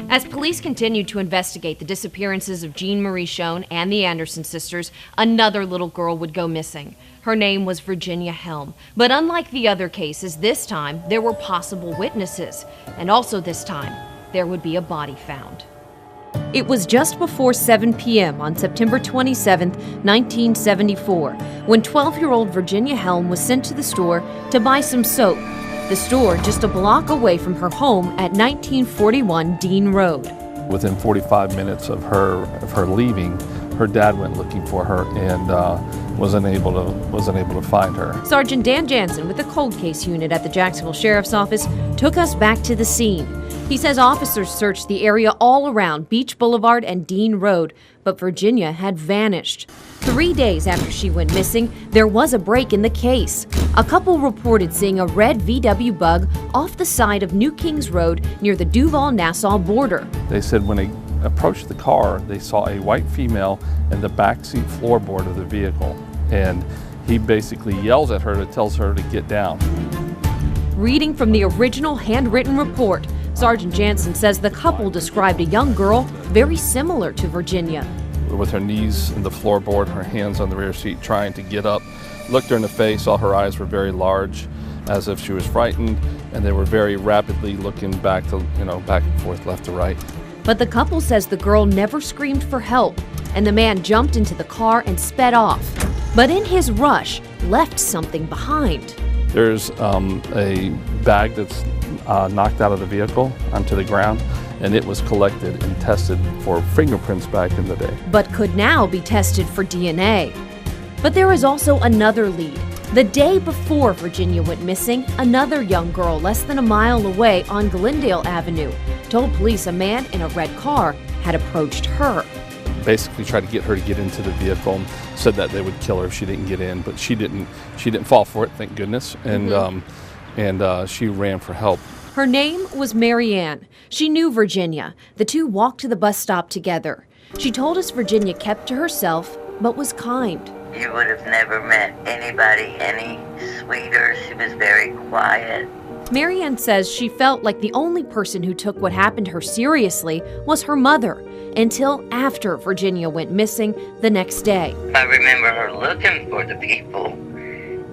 As police continued to investigate the disappearances of Jean Marie Schoen and the Anderson sisters, another little girl would go missing. Her name was Virginia Helm. But unlike the other cases, this time there were possible witnesses. And also this time, there would be a body found. It was just before 7 p.m. on September 27, 1974, when 12-year-old Virginia Helm was sent to the store to buy some soap. The store just a block away from her home at 1941 Dean Road. Within 45 minutes of her leaving, her dad went looking for her and wasn't able to find her. Sergeant Dan Jansen with the cold case unit at the Jacksonville Sheriff's Office took us back to the scene. He says officers searched the area all around Beach Boulevard and Dean Road, but Virginia had vanished. 3 days after she went missing, there was a break in the case. A couple reported seeing a red VW Bug off the side of New Kings Road near the Duval-Nassau border. They said when they approached the car, they saw a white female in the backseat floorboard of the vehicle, and he basically yells at her, tells her to get down. Reading from the original handwritten report, Sergeant Jansen says the couple described a young girl very similar to Virginia. With her knees in the floorboard, her hands on the rear seat, trying to get up. Looked her in the face, saw her eyes were very large, as if she was frightened, and they were very rapidly looking back and forth, left to right. But the couple says the girl never screamed for help, and the man jumped into the car and sped off. But in his rush, left something behind. There's a bag that's knocked out of the vehicle onto the ground, and it was collected and tested for fingerprints back in the day. But could now be tested for DNA. But there is also another lead. The day before Virginia went missing, another young girl less than a mile away on Glendale Avenue told police a man in a red car had approached her. Basically tried to get her to get into the vehicle, said that they would kill her if she didn't get in, but she didn't fall for it, thank goodness, and she ran for help. Her name was Mary Ann. She knew Virginia. The two walked to the bus stop together. She told us Virginia kept to herself, but was kind. You would have never met anybody any sweeter. She was very quiet. Mary Ann says she felt like the only person who took what happened to her seriously was her mother, until after Virginia went missing the next day. I remember her looking for the people,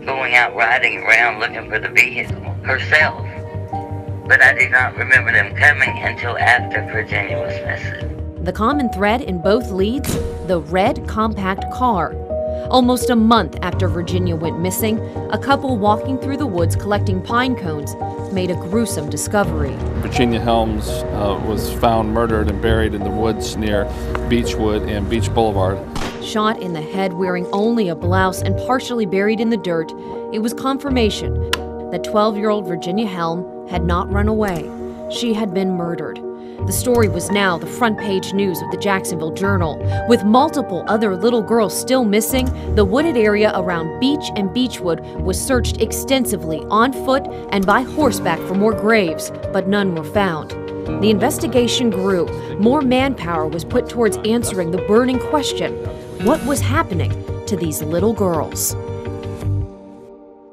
going out riding around looking for the vehicle herself. But I do not remember them coming until after Virginia was missing. The common thread in both leads, the red compact car. Almost a month after Virginia went missing, a couple walking through the woods collecting pine cones made a gruesome discovery. Virginia Helms was found murdered and buried in the woods near Beechwood and Beach Boulevard. Shot in the head, wearing only a blouse and partially buried in the dirt, it was confirmation that 12-year-old Virginia Helm had not run away. She had been murdered. The story was now the front page news of the Jacksonville Journal. With multiple other little girls still missing, the wooded area around Beach and Beechwood was searched extensively on foot and by horseback for more graves, but none were found. The investigation grew. More manpower was put towards answering the burning question: what was happening to these little girls?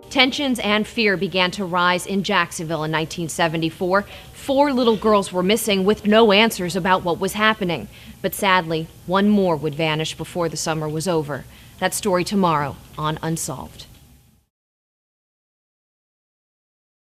Tensions and fear began to rise in Jacksonville in 1974. 4 little girls were missing with no answers about what was happening. But sadly, one more would vanish before the summer was over. That story tomorrow on Unsolved.